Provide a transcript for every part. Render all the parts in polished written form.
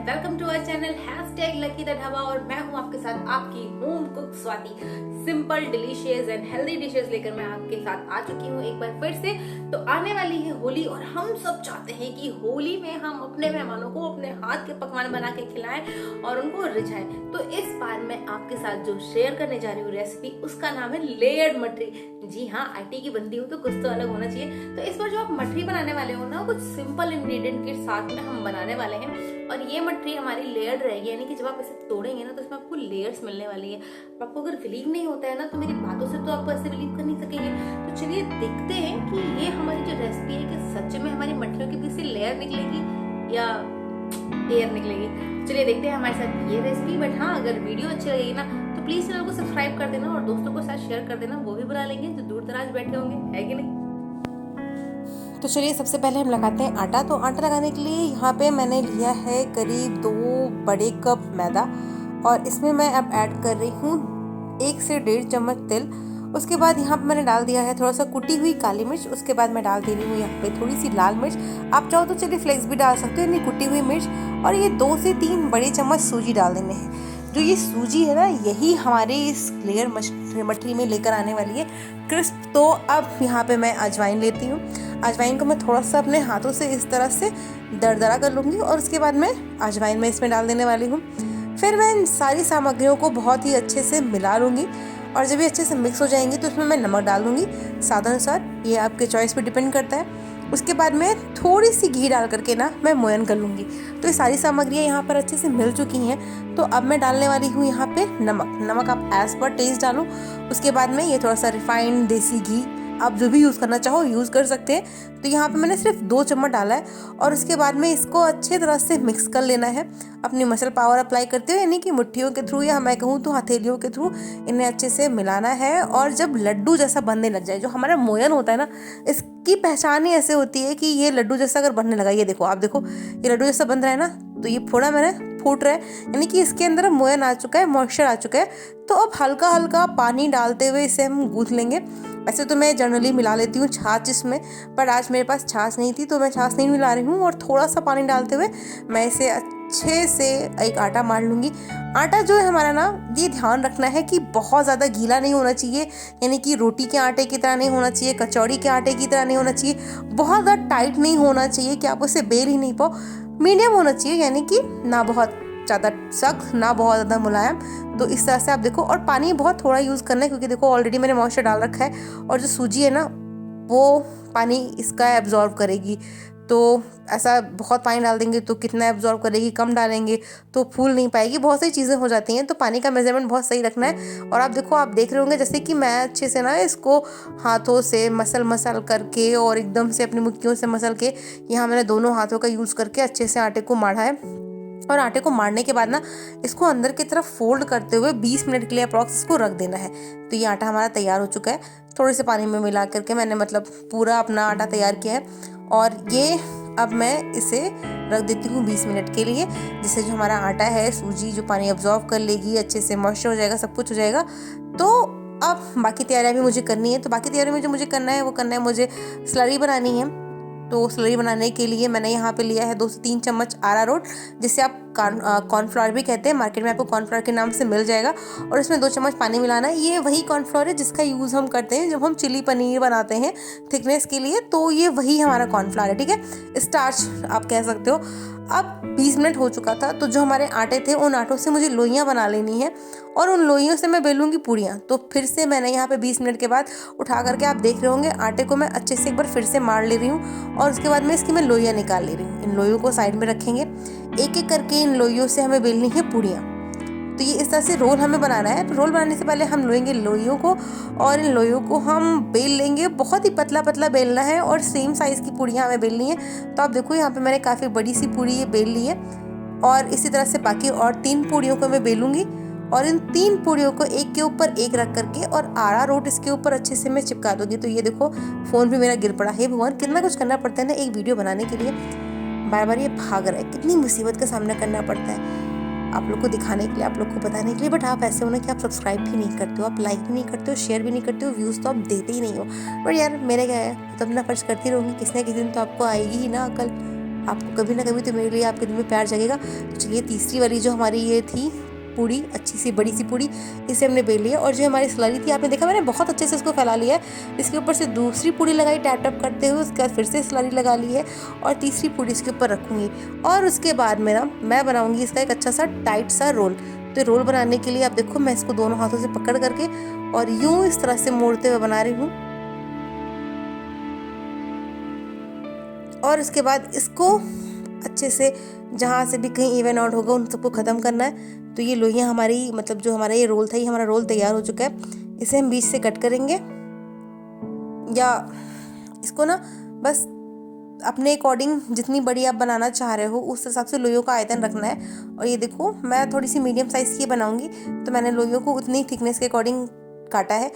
Welcome to our channel #Lucky the dhaba. और मैं हूं आपके साथ आपकी home cook Swati. Simple delicious and healthy dishes लेकर मैं आपके साथ आ चुकी हूं एक बार फिर से। तो आने वाली है होली और हम सब चाहते हैं कि होली में हम अपने मेहमानों को अपने हाथ के पकवान बना के खिलाएं और उनको रिझाएं। तो इस बार मैं आपके साथ जो शेयर करने जा रही हूँ रेसिपी, उसका नाम है लेयर्ड मठरी। जी हाँ, आटे की बनती हो तो कुछ तो अलग होना चाहिए। तो इस बार जो आप मठरी बनाने वाले हो ना, कुछ सिंपल इंग्रेडिएंट के साथ में हम बनाने वाले हैं। और ये मठरी हमारी लेयर्ड रहेगी, यानी कि जब आप इसे तोड़ेंगे ना तो इसमें आपको लेयर्स मिलने वाली है। आपको अगर बिलीव नहीं होता है ना, तो मेरी बातों से तो आप ऐसे बिलीव कर नहीं सकेंगे। तो चलिए देखते हैं कि ये हमारी जो रेसिपी है कि सच में हमारी मठरियों के बीच से लेयर निकलेगी या एयर निकलेगी। चलिए देखते हैं हमारे साथ ये रेसिपी। बट हाँ, अगर वीडियो अच्छी लगेगी ना तो प्लीज चैनल को सब्सक्राइब कर देना और दोस्तों को साथ शेयर कर देना। वो भी बुला लेंगे जो दूर दराज बैठे होंगे, है कि नहीं। तो चलिए सबसे पहले हम लगाते हैं आटा। तो आटा लगाने के लिए यहाँ पे मैंने लिया है करीब 2 बड़े कप मैदा और इसमें मैं अब ऐड कर रही हूँ 1 से 1.5 चम्मच तेल। उसके बाद यहाँ पे मैंने डाल दिया है थोड़ा सा कुटी हुई काली मिर्च। उसके बाद मैं डाल दे रही हूँ यहाँ पे थोड़ी सी लाल मिर्च। आप चाहो तो चलिए फ्लेक्स भी डाल सकते हो, यानी कुटी हुई मिर्च। और ये 2 से 3 बड़े चम्मच सूजी डाल देने हैं। जो ये सूजी है ना, यही हमारे इस लेयर मठरी में लेकर आने वाली है क्रिस्प। तो अब यहाँ पे मैं अजवाइन लेती हूँ। अजवाइन को मैं थोड़ा सा अपने हाथों से इस तरह से दरदरा कर लूँगी और उसके बाद मैं अजवाइन में इसमें डाल देने वाली हूँ। फिर मैं इन सारी सामग्रियों को बहुत ही अच्छे से मिला लूँगी और जब ये अच्छे से मिक्स हो जाएंगी तो इसमें मैं नमक डाल दूँगी स्वाद अनुसार। ये आपके चॉइस पे डिपेंड करता है। उसके बाद में थोड़ी सी घी डाल करके ना मैं मोयन कर लूँगी। तो ये सारी सामग्रियाँ यहाँ पर अच्छे से मिल चुकी हैं। तो अब मैं डालने वाली हूँ यहाँ पे नमक आप एज पर टेस्ट डालो। उसके बाद में ये थोड़ा सा रिफाइंड देसी घी आप जो भी यूज़ करना चाहो यूज़ कर सकते हैं। तो यहाँ पे मैंने सिर्फ 2 चम्मच डाला है और उसके बाद में इसको अच्छे तरह से मिक्स कर लेना है अपनी मसल पावर अप्लाई करते हुए, यानी कि मुट्ठियों के थ्रू या मैं कहूँ तो हथेलियों के थ्रू इन्हें अच्छे से मिलाना है। और जब लड्डू जैसा बनने लग जाए, जो हमारा मोयन होता है ना, इसकी पहचान ही ऐसे होती है कि ये लड्डू जैसा अगर बनने लगा, ये देखो आप देखो ये लड्डू जैसा बन रहा है ना, तो ये फोड़ा मैंने फूट रहा है, यानी कि इसके अंदर मोयन आ चुका है, मॉइस्चर आ चुका है। तो अब हल्का हल्का पानी डालते हुए इसे हम गूंथ लेंगे। वैसे तो मैं जनरली मिला लेती हूँ छाछ इसमें, पर आज मेरे पास छाछ नहीं थी तो मैं छाछ नहीं मिला रही हूँ। और थोड़ा सा पानी डालते हुए मैं इसे अच्छे से एक आटा मार लूँगी। आटा जो है हमारा ना, ये ध्यान रखना है कि बहुत ज़्यादा गीला नहीं होना चाहिए, यानी कि रोटी के आटे की तरह नहीं होना चाहिए, कचौड़ी के आटे की तरह नहीं होना चाहिए, बहुत ज़्यादा टाइट नहीं होना चाहिए कि आप उसे बेल ही नहीं पाओ। मीडियम होना चाहिए, यानी कि ना बहुत ज़्यादा सख्त ना बहुत ज़्यादा मुलायम। तो इस तरह से आप देखो, और पानी बहुत थोड़ा यूज़ करना है क्योंकि देखो ऑलरेडी मैंने मॉइस्चर डाल रखा है और जो सूजी है ना वो पानी इसका एब्जॉर्व करेगी। तो ऐसा बहुत पानी डाल देंगे तो कितना एब्जॉर्व करेगी, कम डालेंगे तो फूल नहीं पाएगी, बहुत सारी चीज़ें हो जाती हैं। तो पानी का मेजरमेंट बहुत सही रखना है। और आप देखो, आप देख रहे होंगे जैसे कि मैं अच्छे से ना इसको हाथों से मसल करके और एकदम से अपनी मुट्ठियों से मसल के, यहाँ मैंने दोनों हाथों का यूज़ करके अच्छे से आटे को माढ़ा है। और आटे को मारने के बाद ना इसको अंदर की तरफ फोल्ड करते हुए 20 मिनट के लिए अप्रॉक्स इसको रख देना है। तो ये आटा हमारा तैयार हो चुका है। थोड़े से पानी में मिला करके मैंने पूरा अपना आटा तैयार किया है। और ये अब मैं इसे रख देती हूँ 20 मिनट के लिए, जिससे जो हमारा आटा है, सूजी जो पानी अब्जॉर्व कर लेगी, अच्छे से मॉइस्चर हो जाएगा, सब कुछ हो जाएगा। तो अब बाकी तैयारियाँ भी मुझे करनी है। तो बाकी तैयारी में जो मुझे करना है वो करना है, मुझे स्लरी बनानी है। तो स्लरी बनाने के लिए मैंने यहाँ पे लिया है 2 से 3 चम्मच अरारोट, जिसे आप कॉर्नफ्लोर भी कहते हैं। मार्केट में आपको कॉर्नफ्लोर के नाम से मिल जाएगा। और इसमें 2 चम्मच पानी मिलाना है। ये वही कॉर्नफ्लोर है जिसका यूज़ हम करते हैं जब हम चिली पनीर बनाते हैं थिकनेस के लिए। तो ये वही हमारा कॉर्नफ्लोर है, ठीक है, स्टार्च आप कह सकते हो। अब 20 मिनट हो चुका था, तो जो हमारे आटे थे उन आटों से मुझे लोइयाँ बना लेनी है और उन लोइयों से मैं बेलूँगी पूड़ियाँ। तो फिर से मैंने यहाँ पे 20 मिनट के बाद उठा करके, आप देख रहे होंगे आटे को मैं अच्छे से एक बार फिर से मार ले रही हूँ और उसके बाद में इसकी मैं लोइयाँ निकाल ले रही हूँ। इन लोइयों को साइड में रखेंगे, एक एक करके इन लोइयों से हमें बेलनी है पूड़ियाँ। तो ये इस तरह से रोल हमें बनाना है। तो रोल बनाने से पहले हम लोएंगे लोइयों को और इन लोइयों को हम बेल लेंगे। बहुत ही पतला पतला बेलना है और सेम साइज़ की पूड़ियाँ हमें बेलनी है। तो आप देखो यहाँ पे मैंने काफ़ी बड़ी सी पूड़ी ये बेल ली है और इसी तरह से बाकी और 3 पूड़ियों को मैं बेलूँगी और इन 3 पूड़ियों को एक के ऊपर एक रख करके और अरारोट इसके ऊपर अच्छे से मैं चिपका दूँगी। तो ये देखो फ़ोन भी मेरा गिर पड़ा है। भगवान, कितना कुछ करना पड़ता है ना एक वीडियो बनाने के लिए। बार बार ये भाग रहा है, कितनी मुसीबत का सामना करना पड़ता है आप लोग को दिखाने के लिए, आप लोग को बताने के लिए। बट आप ऐसे हो ना कि आप सब्सक्राइब भी नहीं करते हो, आप लाइक भी नहीं करते हो, शेयर भी नहीं करते हो, व्यूज़ तो आप देते ही नहीं हो। बट यार मेरे क्या है, तो अपना फर्ज करती रहूँगी, किसी न किसी दिन तो आपको आएगी ही ना अकल। आपको कभी ना कभी तो मेरे लिए आपके दिल में प्यार जगेगा। तो चलिए तीसरी वाली जो हमारी ये थी पूड़ी, अच्छी सी बड़ी सी पूड़ी, इसे हमने बेल लिया। और जो हमारी स्लरी थी आपने देखा मैंने बहुत अच्छे से इसको फैला लिया है। इसके ऊपर से दूसरी पूड़ी लगाई टैप टैप करते हुए, उसके बाद फिर से स्लरी लगा ली है और तीसरी पूड़ी इसके ऊपर रखूँगी। और उसके बाद में ना मैं बनाऊँगी इसका एक अच्छा सा टाइट सा रोल। तो रोल बनाने के लिए आप देखो मैं इसको दोनों हाथों से पकड़ करके और यूँ इस तरह से मोड़ते हुए बना रही हूँ। और उसके बाद इसको अच्छे से जहाँ से भी कहीं इवन आउट होगा उन सबको ख़त्म करना है। तो ये लोइयाँ हमारी, मतलब जो हमारा ये रोल था, ये हमारा रोल तैयार हो चुका है। इसे हम बीच से कट करेंगे या इसको ना बस अपने अकॉर्डिंग जितनी बड़ी आप बनाना चाह रहे हो उस हिसाब से लोइयों का आयतन रखना है। और ये देखो मैं थोड़ी सी मीडियम साइज़ की बनाऊंगी तो मैंने लोइयों को उतनी थिकनेस के अकॉर्डिंग काटा है।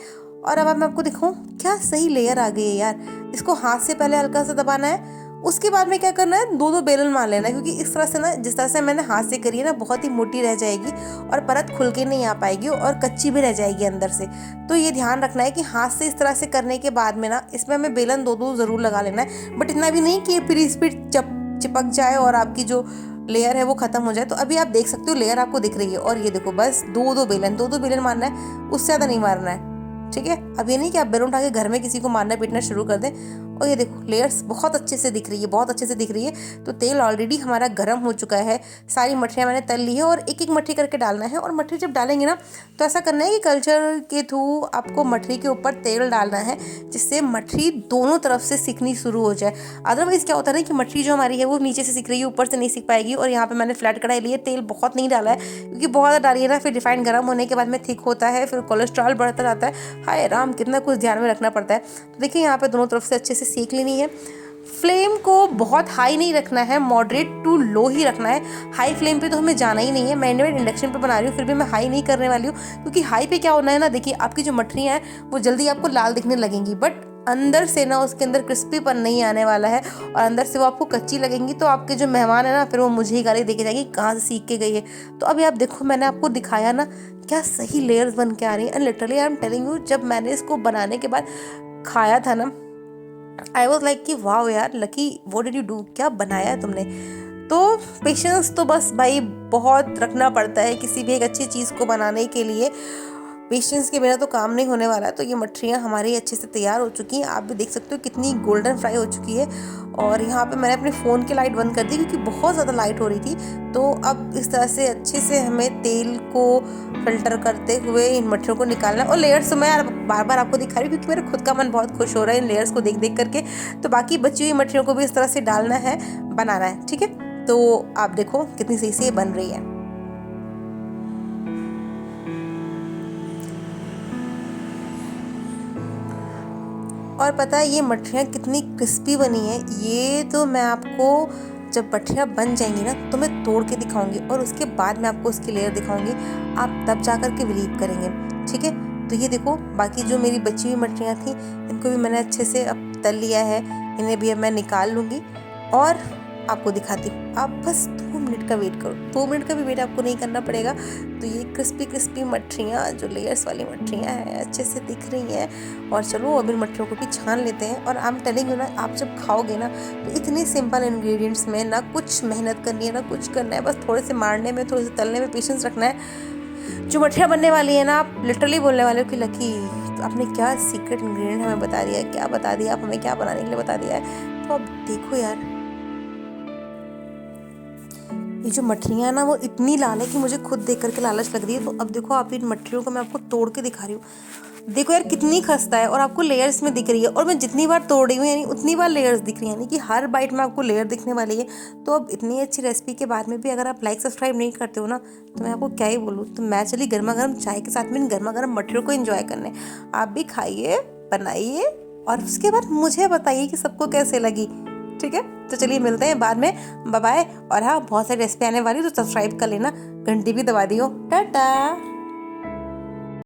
और अब मैं आपको दिखाऊं, क्या सही लेयर आ गई है यार। इसको हाथ से पहले हल्का सा दबाना है, उसके बाद में क्या करना है, दो बेलन मार लेना है, क्योंकि इस तरह से ना जिस तरह से मैंने हाथ से करी है ना बहुत ही मोटी रह जाएगी और परत खुल के नहीं आ पाएगी और कच्ची भी रह जाएगी अंदर से। तो ये ध्यान रखना है कि हाथ से इस तरह से करने के बाद में ना इसमें हमें बेलन दो ज़रूर लगा लेना है, बट इतना भी नहीं कि फिर स्पीड चिपक जाए और आपकी जो लेयर है वो ख़त्म हो जाए। तो अभी आप देख सकते हो लेयर आपको दिख रही है। और ये देखो बस दो बेलन मारना है, उससे ज़्यादा नहीं मारना है, ठीक है। अब ये नहीं कि आप बेलन उठा के घर में किसी को मारना पीटना शुरू कर दें। और ये देखो लेयर्स बहुत अच्छे से दिख रही है, बहुत अच्छे से दिख रही है। तो तेल ऑलरेडी हमारा गर्म हो चुका है, सारी मठरियाँ मैंने तल ली है और एक एक मठरी करके डालना है। और मठरी जब डालेंगे ना तो ऐसा करना है कि कल्चर के थ्रू आपको मठरी के ऊपर तेल डालना है, जिससे मठरी दोनों तरफ से सिकनी शुरू हो जाए। अदरवाइज़ क्या होता है ना कि मठरी जो हमारी है वो नीचे से सिक रही है, ऊपर से नहीं सिक पाएगी। और यहाँ पर मैंने फ्लैट कढ़ाई ली है, तेल बहुत नहीं डाला है क्योंकि बहुत ज़्यादा डालिए ना फिर रिफाइंड गर्म होने के बाद में थिक होता है, फिर कोलेस्ट्रॉल बढ़ता जाता है। हाय राम, कितना कुछ ध्यान में रखना पड़ता है। तो देखिए यहाँ पे दोनों तरफ से अच्छे से सेक लेनी है। फ्लेम को बहुत हाई नहीं रखना है, मॉडरेट टू लो ही रखना है। हाई फ्लेम पे तो हमें जाना ही नहीं है। मैं इंडक्शन पे बना रही हूँ, फिर भी मैं हाई नहीं करने वाली हूँ, क्योंकि हाई पे क्या होना है ना, देखिए आपकी जो मठरियाँ हैं वो जल्दी आपको लाल दिखने लगेंगी, बट अंदर से ना उसके अंदर क्रिस्पीपन नहीं आने वाला है और अंदर से वो आपको कच्ची लगेंगी। तो आपके जो मेहमान है ना फिर वो मुझे ही गाली देके जाएंगे कहाँ से सीख के गई है। तो अभी आप देखो मैंने आपको दिखाया ना क्या सही लेयर्स बन के आ रही हैं। And literally I am telling you, जब मैंने इसको बनाने के बाद खाया था ना, आई वॉज लाइक कि वाह यार lucky, what did you do, क्या बनाया है तुमने। तो पेशेंस तो बस भाई बहुत रखना पड़ता है किसी भी एक अच्छी चीज़ को बनाने के लिए। पेशेंस के बिना तो काम नहीं होने वाला है। तो ये मठरियाँ हमारी अच्छे से तैयार हो चुकी हैं, आप भी देख सकते हो कितनी गोल्डन फ्राई हो चुकी है। और यहाँ पे मैंने अपने फ़ोन की लाइट बंद कर दी क्योंकि बहुत ज़्यादा लाइट हो रही थी। तो अब इस तरह से अच्छे से हमें तेल को फिल्टर करते हुए इन मठरियों को निकालना है। और लेयर्स तो मैं यार बार बार आपको दिखा रही हूँ क्योंकि मेरा खुद का मन बहुत खुश हो रहा है इन लेयर्स को देख देख करके। तो बाकी बची हुई मठरियों को भी इस तरह से डालना है, बनाना है, ठीक है। तो आप देखो कितनी सही से ये बन रही है। और पता है ये मठरियाँ कितनी क्रिस्पी बनी है, ये तो मैं आपको जब मठरियाँ बन जाएंगी ना तो मैं तोड़ के दिखाऊंगी और उसके बाद मैं आपको उसकी लेयर दिखाऊंगी, आप तब जा कर के बिलीव करेंगे, ठीक है। तो ये देखो बाकी जो मेरी बची हुई मठरियाँ थी इनको भी मैंने अच्छे से अब तल लिया है, इन्हें भी अब मैं निकाल लूँगी और आपको दिखाती हूँ। आप बस 2 मिनट का वेट करो, 2 मिनट का भी वेट आपको नहीं करना पड़ेगा। तो ये क्रिस्पी मठरियाँ जो लेयर्स वाली मठरियाँ हैं अच्छे से दिख रही हैं। और चलो अब इन मठरियों को भी छान लेते हैं। और आई एम टेलिंग यू ना, आप जब खाओगे ना तो इतने सिंपल इंग्रेडिएंट्स में ना कुछ मेहनत करनी है ना कुछ करना है, बस थोड़े से मारने में थोड़े से तलने में पेशेंस रखना है। जो मठरियाँ बनने वाली है ना आप लिटरली बोलने वाले हो कि लकी तो आपने क्या सीक्रेट इंग्रेडिएंट हमें बता दिया है, क्या बता दिया, आप हमें क्या बनाने के लिए बता दिया है। तो अब देखो यार ये जो मठरियाँ ना वो इतनी लाल है कि मुझे खुद देख करके लालच लग रही है। तो अब देखो आप इन मठरियों को मैं आपको तोड़ के दिखा रही हूँ, देखो यार कितनी खस्ता है और आपको लेयर्स में दिख रही है। और मैं जितनी बार तोड़ रही हूँ यानी उतनी बार लेयर्स दिख रही है, यानी कि हर बाइट में आपको लेयर दिखने वाली है। तो अब इतनी अच्छी रेसिपी के बाद में भी अगर आप लाइक सब्सक्राइब नहीं करते हो ना तो मैं आपको क्या ही बोलूँ। तो मैं चली गर्मा गर्म चाय के साथ में इन गर्मा गर्म मठरियों को एंजॉय करने। आप भी खाइए, बनाइए और उसके बाद मुझे बताइए कि सबको कैसे लगी, ठीक है। तो चलिए मिलते हैं बाद में, बाय बाय। और हाँ बहुत सारी रेसिपी आने वाली तो सब्सक्राइब कर लेना, घंटी भी दबा दियो, टाटा।